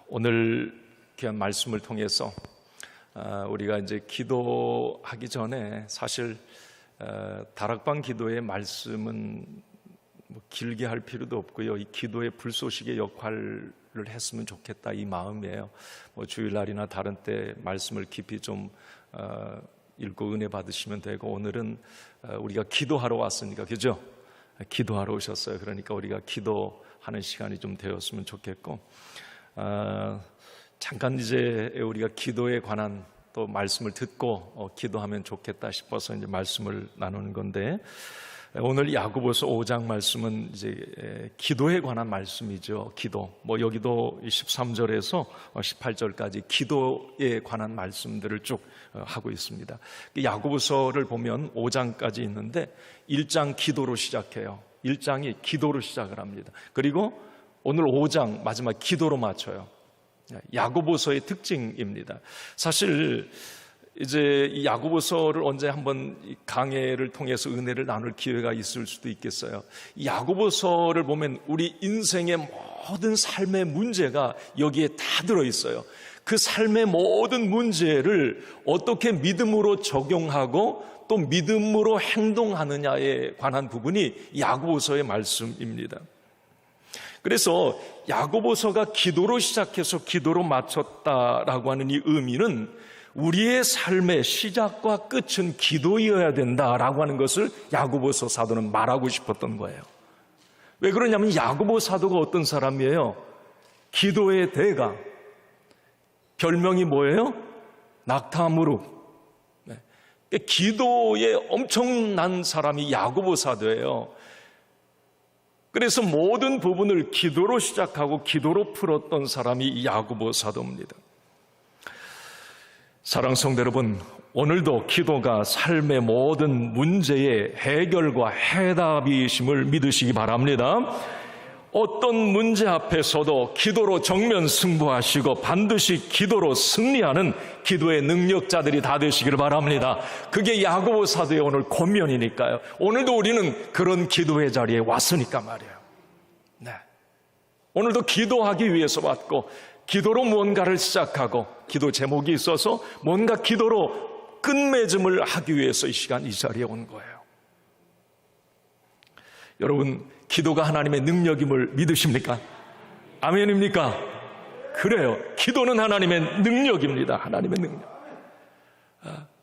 오늘 귀한 말씀을 통해서 우리가 이제 기도하기 전에 사실 다락방 기도의 말씀은 길게 할 필요도 없고요. 이 기도의 불쏘시개 역할을 했으면 좋겠다 이 마음이에요. 주일날이나 다른 때 말씀을 깊이 좀 읽고 은혜 받으시면 되고, 오늘은 우리가 기도하러 왔으니까, 그죠? 기도하러 오셨어요. 그러니까 우리가 기도하는 시간이 좀 되었으면 좋겠고, 잠깐 이제 우리가 기도에 관한 또 말씀을 듣고 기도하면 좋겠다 싶어서 이제 말씀을 나누는 건데, 오늘 야고보서 5장 말씀은 이제 기도에 관한 말씀이죠. 기도. 여기도 13절에서 18절까지 기도에 관한 말씀들을 쭉 하고 있습니다. 야고보서를 보면 5장까지 있는데 1장 기도로 시작해요. 1장이 기도로 시작을 합니다. 그리고 오늘 5장 마지막 기도로 마쳐요. 야고보서의 특징입니다. 사실 이제 이 야고보서를 언제 한번 강해를 통해서 은혜를 나눌 기회가 있을 수도 있겠어요. 이 야고보서를 보면 우리 인생의 모든 삶의 문제가 여기에 다 들어있어요. 그 삶의 모든 문제를 어떻게 믿음으로 적용하고 또 믿음으로 행동하느냐에 관한 부분이 야고보서의 말씀입니다. 그래서 야고보서가 기도로 시작해서 기도로 마쳤다라고 하는 이 의미는 우리의 삶의 시작과 끝은 기도이어야 된다라고 하는 것을 야고보서 사도는 말하고 싶었던 거예요. 왜 그러냐면 야고보 사도가 어떤 사람이에요? 기도의 대가. 별명이 뭐예요? 낙타무릎. 기도에 엄청난 사람이 야고보 사도예요. 그래서 모든 부분을 기도로 시작하고 기도로 풀었던 사람이 이 야고보 사도입니다. 사랑하는 성도 여러분, 오늘도 기도가 삶의 모든 문제의 해결과 해답이심을 믿으시기 바랍니다. 어떤 문제 앞에서도 기도로 정면 승부하시고 반드시 기도로 승리하는 기도의 능력자들이 다 되시기를 바랍니다. 그게 야고보 사도의 오늘 권면이니까요. 오늘도 우리는 그런 기도의 자리에 왔으니까 말이에요. 네. 오늘도 기도하기 위해서 왔고, 기도로 무언가를 시작하고, 기도 제목이 있어서 뭔가 기도로 끝맺음을 하기 위해서 이 시간 이 자리에 온 거예요. 여러분, 기도가 하나님의 능력임을 믿으십니까? 아멘입니까? 그래요. 기도는 하나님의 능력입니다. 하나님의 능력.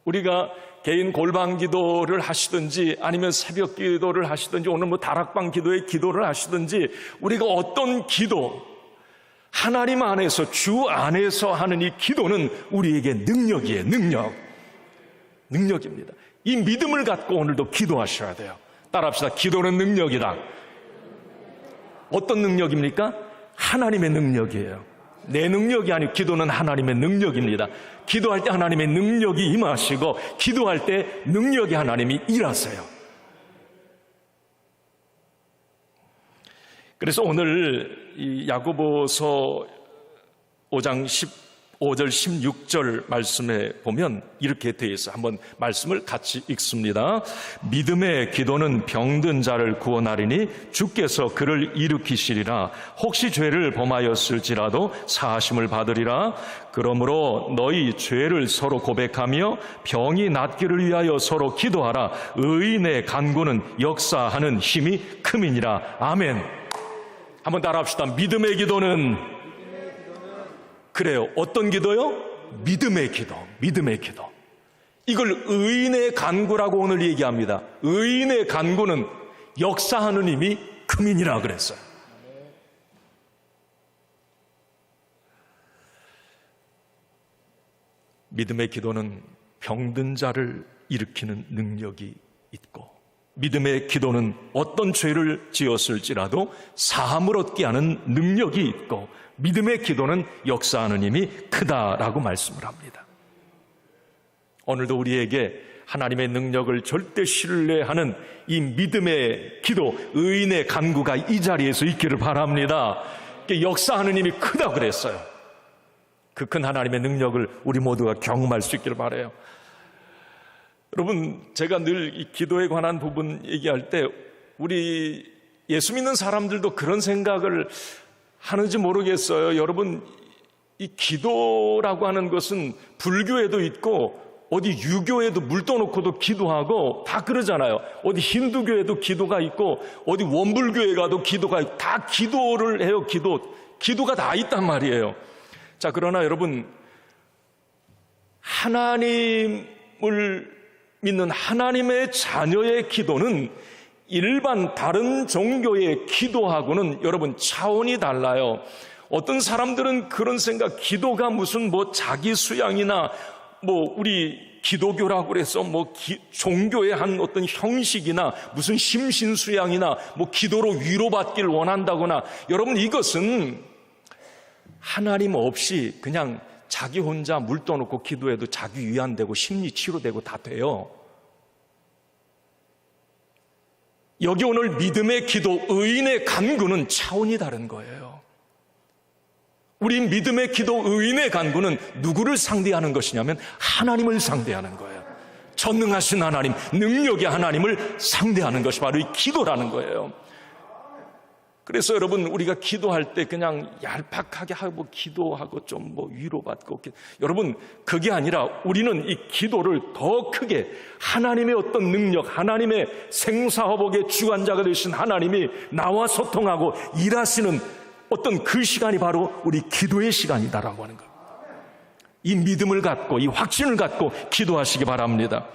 우리가 개인 골방 기도를 하시든지 아니면 새벽 기도를 하시든지 오늘 다락방 기도의 기도를 하시든지, 우리가 어떤 기도, 하나님 안에서, 주 안에서 하는 이 기도는 우리에게 능력이에요. 능력입니다. 이 믿음을 갖고 오늘도 기도하셔야 돼요. 따라합시다. 기도는 능력이다. 어떤 능력입니까? 하나님의 능력이에요. 내 능력이 아니고 기도는 하나님의 능력입니다. 기도할 때 하나님의 능력이 임하시고, 기도할 때 능력이 하나님이 일하세요. 그래서 오늘 이 야고보서 5장 15절 16절 말씀에 보면 이렇게 되어 있어요. 한번 말씀을 같이 읽습니다. 믿음의 기도는 병든 자를 구원하리니 주께서 그를 일으키시리라. 혹시 죄를 범하였을지라도 사하심을 받으리라. 그러므로 너희 죄를 서로 고백하며 병이 낫기를 위하여 서로 기도하라. 의인의 간구는 역사하는 힘이 큼이니라. 아멘. 한번 따라합시다. 믿음의 기도는, 그래요. 어떤 기도요? 믿음의 기도. 이걸 의인의 간구라고 오늘 얘기합니다. 의인의 간구는 역사하는 힘이 큼이니라 그랬어요. 믿음의 기도는 병든 자를 일으키는 능력이 있고, 믿음의 기도는 어떤 죄를 지었을지라도 사함을 얻게 하는 능력이 있고, 믿음의 기도는 역사하는 힘이 크다라고 말씀을 합니다. 오늘도 우리에게 하나님의 능력을 절대 신뢰하는 이 믿음의 기도, 의인의 간구가 이 자리에서 있기를 바랍니다. 역사하는 힘이 크다고 그랬어요. 그 큰 하나님의 능력을 우리 모두가 경험할 수 있기를 바라요. 여러분, 제가 늘 이 기도에 관한 부분 얘기할 때 우리 예수 믿는 사람들도 그런 생각을 하는지 모르겠어요. 여러분, 이 기도라고 하는 것은 불교에도 있고 어디 유교에도 물 떠놓고도 기도하고 다 그러잖아요. 어디 힌두교에도 기도가 있고 어디 원불교에 가도 기도가 있고 다 기도를 해요. 기도가 다 있단 말이에요. 자, 그러나 여러분, 하나님을 믿는 하나님의 자녀의 기도는 일반 다른 종교의 기도하고는 여러분 차원이 달라요. 어떤 사람들은 그런 생각, 기도가 무슨 자기 수양이나 우리 기도교라고 그래서 종교의 한 어떤 형식이나 무슨 심신수양이나 기도로 위로받길 원한다거나, 여러분 이것은 하나님 없이 그냥 자기 혼자 물 떠놓고 기도해도 자기 위안되고 심리 치료되고 다 돼요. 여기 오늘 믿음의 기도, 의인의 간구는 차원이 다른 거예요. 우리 믿음의 기도, 의인의 간구는 누구를 상대하는 것이냐면 하나님을 상대하는 거예요. 전능하신 하나님, 능력의 하나님을 상대하는 것이 바로 이 기도라는 거예요. 그래서 여러분, 우리가 기도할 때 그냥 얄팍하게 하고 기도하고 좀 위로받고, 여러분 그게 아니라 우리는 이 기도를 더 크게 하나님의 어떤 능력, 하나님의 생사화복의 주관자가 되신 하나님이 나와 소통하고 일하시는 어떤 그 시간이 바로 우리 기도의 시간이다라고 하는 거예요. 이 믿음을 갖고, 이 확신을 갖고 기도하시기 바랍니다.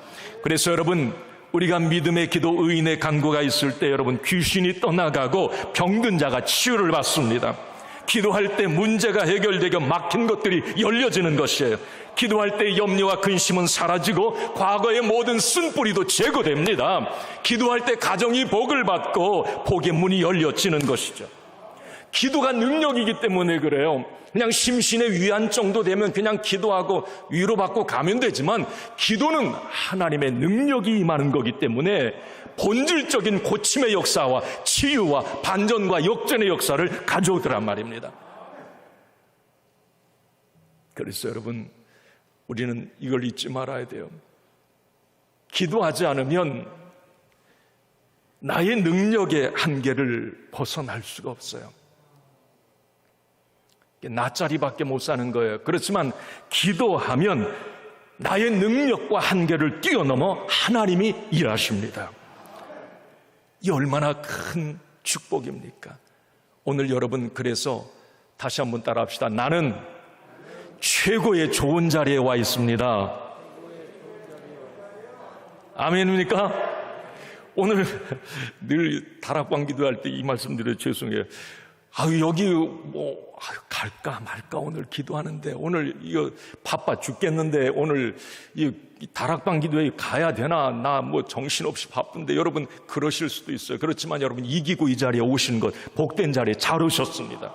그래서 여러분, 우리가 믿음의 기도, 의인의 간구가 있을 때 여러분, 귀신이 떠나가고 병든 자가 치유를 받습니다. 기도할 때 문제가 해결되고 막힌 것들이 열려지는 것이에요. 기도할 때 염려와 근심은 사라지고 과거의 모든 쓴뿌리도 제거됩니다. 기도할 때 가정이 복을 받고 복의 문이 열려지는 것이죠. 기도가 능력이기 때문에 그래요. 그냥 심신의 위안 정도 되면 그냥 기도하고 위로받고 가면 되지만, 기도는 하나님의 능력이 임하는 거기 때문에 본질적인 고침의 역사와 치유와 반전과 역전의 역사를 가져오더란 말입니다. 그래서 여러분, 우리는 이걸 잊지 말아야 돼요. 기도하지 않으면 나의 능력의 한계를 벗어날 수가 없어요. 나짜리밖에 못 사는 거예요. 그렇지만 기도하면 나의 능력과 한계를 뛰어넘어 하나님이 일하십니다. 이 얼마나 큰 축복입니까? 오늘 여러분, 그래서 다시 한번 따라합시다. 나는 최고의 좋은 자리에 와 있습니다. 아멘입니까? 오늘 늘 다락방 기도할 때 이 말씀 드려 죄송해요. 여기 갈까 말까 오늘 기도하는데, 오늘 이거 바빠 죽겠는데 오늘 이 다락방 기도에 가야 되나, 나 정신없이 바쁜데, 여러분 그러실 수도 있어요. 그렇지만 여러분, 이기고 이 자리에 오신 것, 복된 자리에 잘 오셨습니다.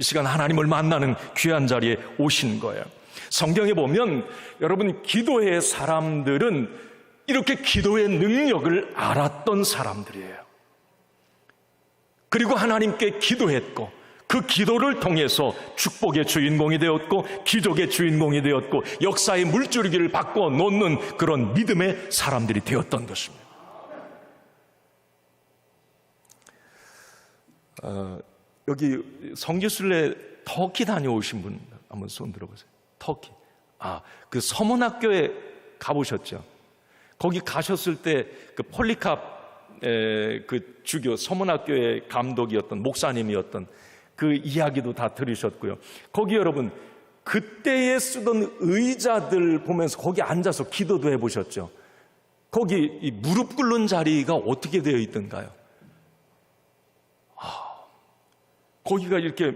이 시간 하나님을 만나는 귀한 자리에 오신 거예요. 성경에 보면 여러분, 기도의 사람들은 이렇게 기도의 능력을 알았던 사람들이에요. 그리고 하나님께 기도했고, 그 기도를 통해서 축복의 주인공이 되었고, 기적의 주인공이 되었고, 역사의 물줄기를 바꿔 놓는 그런 믿음의 사람들이 되었던 것입니다. 여기 성지순례 터키 다녀오신 분 한번 손 들어보세요. 터키. 그 서문학교에 가보셨죠? 거기 가셨을 때 그 폴리캅 그 주교, 서문학교의 감독이었던, 목사님이었던 그 이야기도 다 들으셨고요. 거기 여러분, 그때에 쓰던 의자들 보면서 거기 앉아서 기도도 해보셨죠? 거기 이 무릎 꿇는 자리가 어떻게 되어 있던가요? 거기가 이렇게,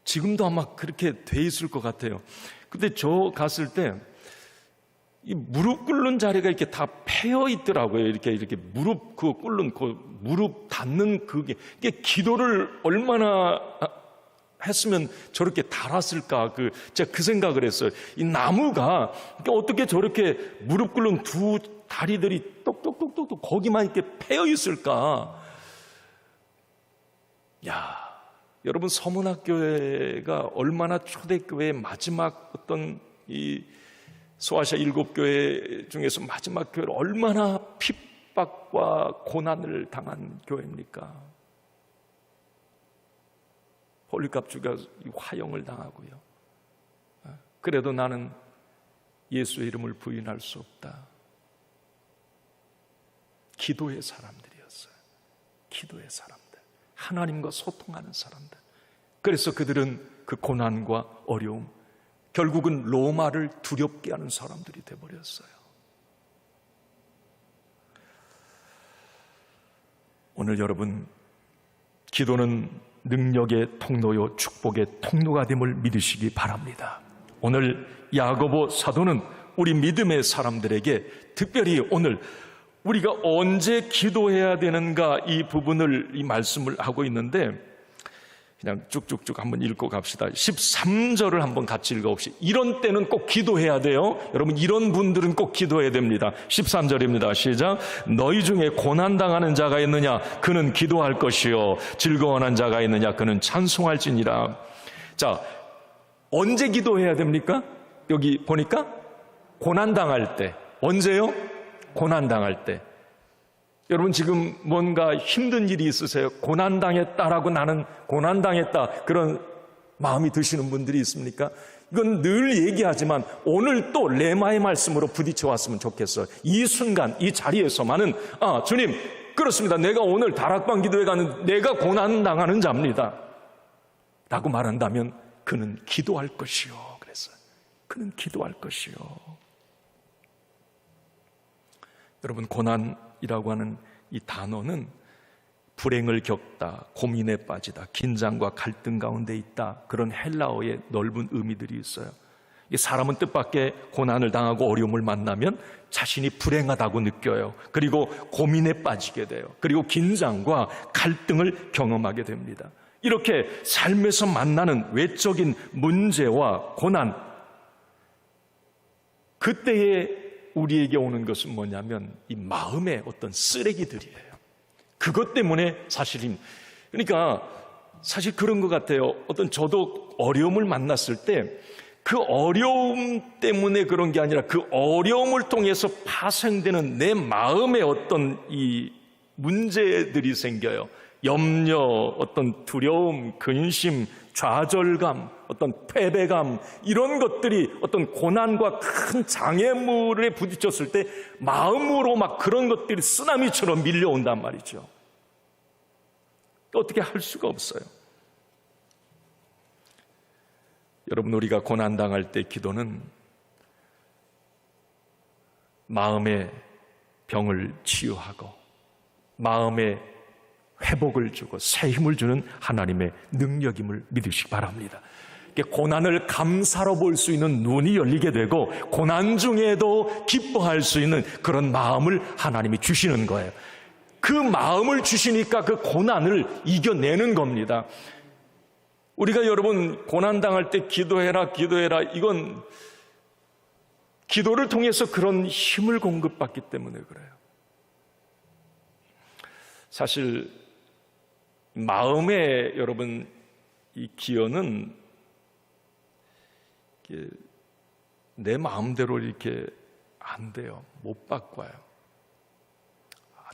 지금도 아마 그렇게 돼 있을 것 같아요. 근데 저 갔을 때 이 무릎 꿇는 자리가 이렇게 다 패여 있더라고요. 이렇게 무릎 꿇는 무릎 닿는 이게 기도를 얼마나 했으면 저렇게 달았을까? 제가 그 생각을 했어요. 이 나무가 어떻게 저렇게 무릎 꿇는 두 다리들이 똑똑똑똑 거기만 이렇게 패여 있을까? 여러분, 서문학교회가 얼마나 초대교회의 마지막 어떤 이 소아시아 7교회 중에서 마지막 교회를 얼마나 핍박과 고난을 당한 교회입니까? 홀값주가 화형을 당하고요. 그래도 나는 예수의 이름을 부인할 수 없다. 기도의 사람들이었어요. 기도의 사람들. 하나님과 소통하는 사람들. 그래서 그들은 그 고난과 어려움, 결국은 로마를 두렵게 하는 사람들이 되어버렸어요. 오늘 여러분, 기도는 능력의 통로요 축복의 통로가 됨을 믿으시기 바랍니다. 오늘 야고보 사도는 우리 믿음의 사람들에게 특별히 오늘 우리가 언제 기도해야 되는가 이 부분을 이 말씀을 하고 있는데 그냥 쭉쭉쭉 한번 읽고 갑시다. 13절을 한번 같이 읽어봅시다. 이런 때는 꼭 기도해야 돼요. 여러분, 이런 분들은 꼭 기도해야 됩니다. 13절입니다. 시작. 너희 중에 고난당하는 자가 있느냐? 그는 기도할 것이요. 즐거워하는 자가 있느냐? 그는 찬송할지니라. 자, 언제 기도해야 됩니까? 여기 보니까 고난당할 때. 언제요? 고난당할 때. 여러분, 지금 뭔가 힘든 일이 있으세요? 고난당했다라고 나는 고난당했다, 그런 마음이 드시는 분들이 있습니까? 이건 늘 얘기하지만 오늘 또 레마의 말씀으로 부딪혀 왔으면 좋겠어요. 이 순간 이 자리에서만은 주님, 그렇습니다. 내가 오늘 다락방 기도회 갔는데 내가 고난당하는 자입니다 라고 말한다면 그는 기도할 것이요. 그랬어요. 그는 기도할 것이요. 여러분, 고난이라고 하는 이 단어는 불행을 겪다, 고민에 빠지다, 긴장과 갈등 가운데 있다, 그런 헬라어의 넓은 의미들이 있어요. 사람은 뜻밖의 고난을 당하고 어려움을 만나면 자신이 불행하다고 느껴요. 그리고 고민에 빠지게 돼요. 그리고 긴장과 갈등을 경험하게 됩니다. 이렇게 삶에서 만나는 외적인 문제와 고난, 그때에 우리에게 오는 것은 뭐냐면 이 마음의 어떤 쓰레기들이에요. 그것 때문에 그러니까 사실 그런 것 같아요. 저도 어려움을 만났을 때 그 어려움 때문에 그런 게 아니라 그 어려움을 통해서 파생되는 내 마음의 어떤 이 문제들이 생겨요. 염려, 어떤 두려움, 근심, 좌절감, 어떤 패배감, 이런 것들이 어떤 고난과 큰 장애물에 부딪혔을 때 마음으로 막 그런 것들이 쓰나미처럼 밀려온단 말이죠. 어떻게 할 수가 없어요. 여러분, 우리가 고난당할 때 기도는 마음의 병을 치유하고 마음의 회복을 주고 새 힘을 주는 하나님의 능력임을 믿으시기 바랍니다. 고난을 감사로 볼 수 있는 눈이 열리게 되고 고난 중에도 기뻐할 수 있는 그런 마음을 하나님이 주시는 거예요. 그 마음을 주시니까 그 고난을 이겨내는 겁니다. 우리가 여러분 고난당할 때 기도해라 이건 기도를 통해서 그런 힘을 공급받기 때문에 그래요. 사실 마음의 여러분 이 기여는 내 마음대로 이렇게 안 돼요. 못 바꿔요.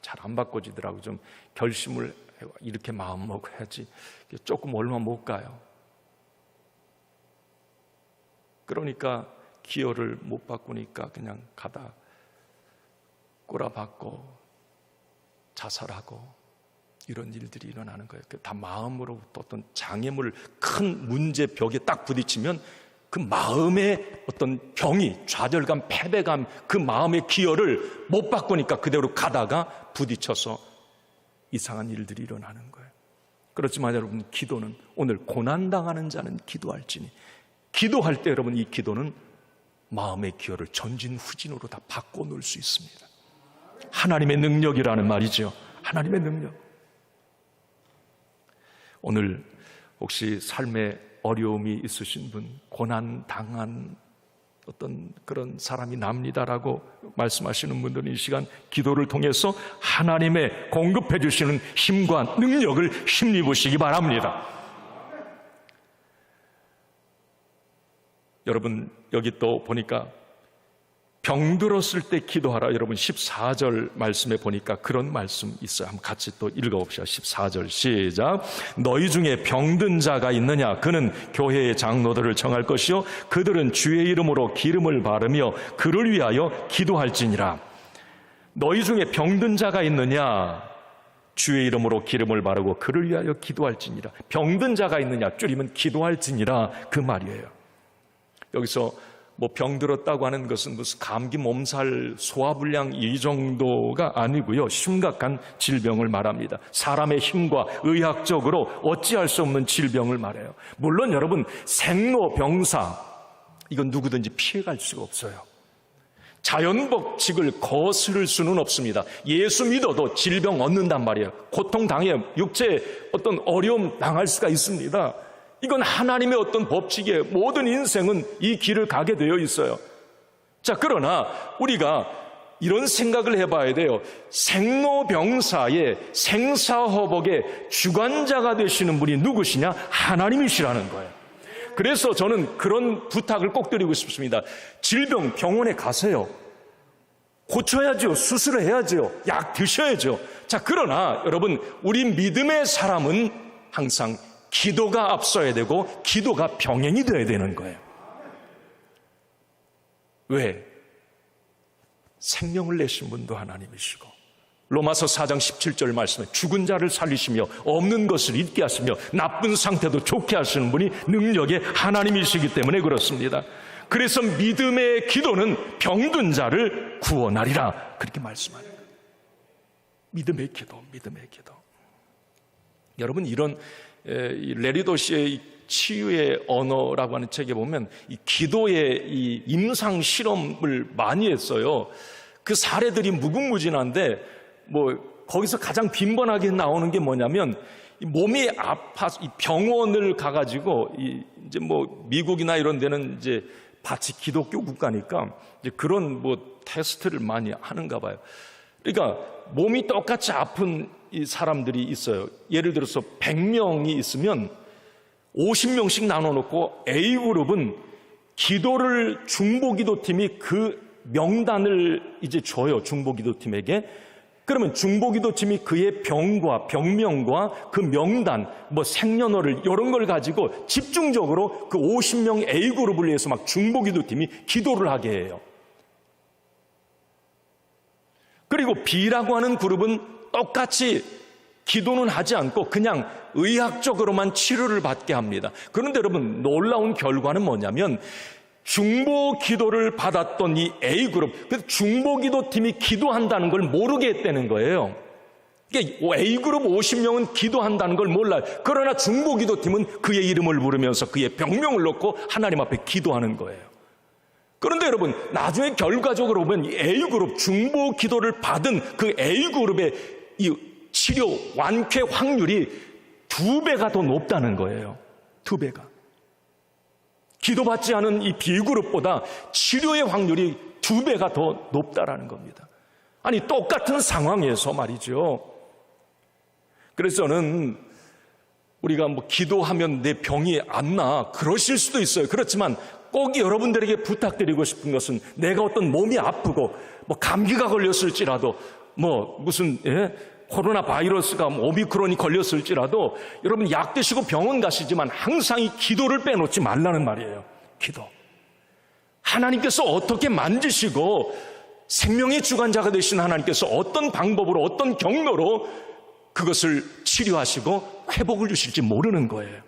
잘 안 바꿔지더라고요. 좀 결심을 이렇게 마음 먹어야지. 조금 얼마 못 가요. 그러니까 기여를 못 바꾸니까 그냥 가다 꼬라박고 자살하고 이런 일들이 일어나는 거예요. 다 마음으로부터 어떤 장애물, 큰 문제 벽에 딱 부딪히면 그 마음의 어떤 병이, 좌절감, 패배감, 그 마음의 기여를 못 바꾸니까 그대로 가다가 부딪혀서 이상한 일들이 일어나는 거예요. 그렇지만 여러분, 기도는 오늘 고난당하는 자는 기도할지니, 기도할 때 여러분 이 기도는 마음의 기여를 전진후진으로 다 바꿔놓을 수 있습니다. 하나님의 능력이라는 말이죠. 하나님의 능력. 오늘 혹시 삶에 어려움이 있으신 분, 고난당한 어떤 그런 사람이 납니다라고 말씀하시는 분들은 이 시간 기도를 통해서 하나님의 공급해 주시는 힘과 능력을 힘입으시기 바랍니다. 여러분, 여기 또 보니까 병들었을 때 기도하라. 여러분 14절 말씀에 보니까 그런 말씀 있어요. 한번 같이 또 읽어봅시다. 14절 시작. 너희 중에 병든 자가 있느냐? 그는 교회의 장로들을 청할 것이요 그들은 주의 이름으로 기름을 바르며 그를 위하여 기도할지니라. 너희 중에 병든 자가 있느냐? 주의 이름으로 기름을 바르고 그를 위하여 기도할지니라. 병든 자가 있느냐? 줄이면 기도할지니라 그 말이에요. 여기서 뭐 병들었다고 하는 것은 무슨 감기, 몸살, 소화불량 이 정도가 아니고요. 심각한 질병을 말합니다. 사람의 힘과 의학적으로 어찌할 수 없는 질병을 말해요. 물론 여러분 생로병사 이건 누구든지 피해갈 수가 없어요. 자연법칙을 거스를 수는 없습니다. 예수 믿어도 질병 얻는단 말이에요. 고통당해 육체에 어떤 어려움 당할 수가 있습니다. 이건 하나님의 어떤 법칙이에요. 모든 인생은 이 길을 가게 되어 있어요. 자, 그러나 우리가 이런 생각을 해봐야 돼요. 생로병사의 생사허복의 주관자가 되시는 분이 누구시냐? 하나님이시라는 거예요. 그래서 저는 그런 부탁을 꼭 드리고 싶습니다. 질병 병원에 가세요. 고쳐야죠. 수술을 해야죠. 약 드셔야죠. 자, 그러나 여러분 우리 믿음의 사람은 항상 기도가 앞서야 되고 기도가 병행이 되어야 되는 거예요. 왜? 생명을 내신 분도 하나님이시고 로마서 4장 17절 말씀에 죽은 자를 살리시며 없는 것을 있게 하시며 나쁜 상태도 좋게 하시는 분이 능력의 하나님이시기 때문에 그렇습니다. 그래서 믿음의 기도는 병든 자를 구원하리라 그렇게 말씀하는 거예요. 믿음의 기도, 믿음의 기도. 여러분 이런 레리도시의 치유의 언어라고 하는 책에 보면 이 기도의 이 임상 실험을 많이 했어요. 그 사례들이 무궁무진한데 뭐 거기서 가장 빈번하게 나오는 게 뭐냐면 몸이 아파서 이 병원을 가가지고 이제 뭐 미국이나 이런 데는 이제 마치 기독교 국가니까 이제 그런 뭐 테스트를 많이 하는가 봐요. 그러니까 몸이 똑같이 아픈 이 사람들이 있어요. 예를 들어서 100명이 있으면 50명씩 나눠놓고 A그룹은 기도를 중보기도팀이 그 명단을 이제 줘요. 중보기도팀에게. 그러면 중보기도팀이 그의 병과 병명과 그 명단, 뭐 생년월일 이런 걸 가지고 집중적으로 그 50명 A그룹을 위해서 막 중보기도팀이 기도를 하게 해요. 그리고 B라고 하는 그룹은 똑같이 기도는 하지 않고 그냥 의학적으로만 치료를 받게 합니다. 그런데 여러분 놀라운 결과는 뭐냐면 중보 기도를 받았던 이 A그룹, 그 중보 기도팀이 기도한다는 걸 모르게 했다는 거예요. 그러니까 A그룹 50명은 기도한다는 걸 몰라요. 그러나 중보 기도팀은 그의 이름을 부르면서 그의 병명을 놓고 하나님 앞에 기도하는 거예요. 그런데 여러분 나중에 결과적으로 보면 A그룹 중보 기도를 받은 그 A그룹의 이 치료 완쾌 확률이 2배가 더 높다는 거예요. 2배가. 기도받지 않은 이 B그룹보다 치료의 확률이 2배가 더 높다라는 겁니다. 아니 똑같은 상황에서 말이죠. 그래서 저는 우리가 뭐 기도하면 내 병이 안 나 그러실 수도 있어요. 그렇지만 꼭 여러분들에게 부탁드리고 싶은 것은 내가 어떤 몸이 아프고 뭐 감기가 걸렸을지라도 뭐 무슨 코로나 바이러스가 오미크론이 걸렸을지라도 여러분 약 드시고 병원 가시지만 항상 이 기도를 빼놓지 말라는 말이에요. 기도. 하나님께서 어떻게 만지시고 생명의 주관자가 되신 하나님께서 어떤 방법으로 어떤 경로로 그것을 치료하시고 회복을 주실지 모르는 거예요.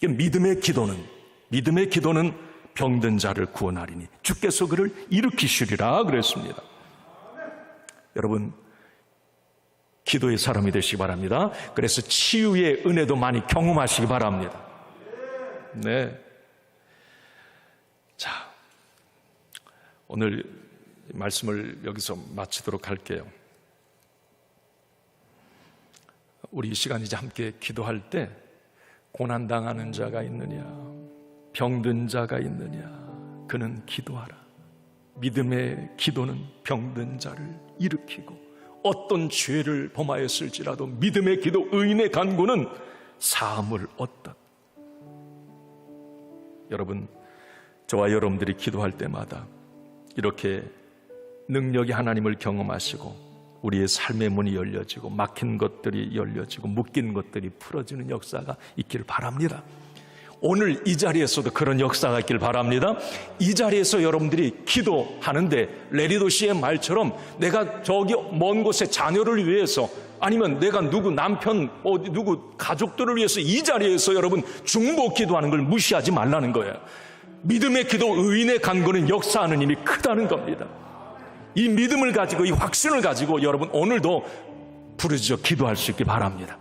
믿음의 기도는 병든 자를 구원하리니 주께서 그를 일으키시리라 그랬습니다. 여러분 기도의 사람이 되시기 바랍니다. 그래서 치유의 은혜도 많이 경험하시기 바랍니다. 네. 자, 오늘 말씀을 여기서 마치도록 할게요. 우리 이 시간 이제 함께 기도할 때 고난당하는 자가 있느냐, 병든 자가 있느냐, 그는 기도하라. 믿음의 기도는 병든 자를 일으키고 어떤 죄를 범하였을지라도 믿음의 기도, 의인의 간구는 사함을 얻다. 여러분, 저와 여러분들이 기도할 때마다 이렇게 능력이 하나님을 경험하시고 우리의 삶의 문이 열려지고 막힌 것들이 열려지고 묶인 것들이 풀어지는 역사가 있길 바랍니다. 오늘 이 자리에서도 그런 역사가 있길 바랍니다. 이 자리에서 여러분들이 기도하는데 레리도 씨의 말처럼 내가 저기 먼 곳에 자녀를 위해서 아니면 내가 누구 남편 누구 가족들을 위해서 이 자리에서 여러분 중보 기도하는 걸 무시하지 말라는 거예요. 믿음의 기도, 의인의 간구는 역사하는 힘이 크다는 겁니다. 이 믿음을 가지고 이 확신을 가지고 여러분 오늘도 부르짖어 기도할 수 있길 바랍니다.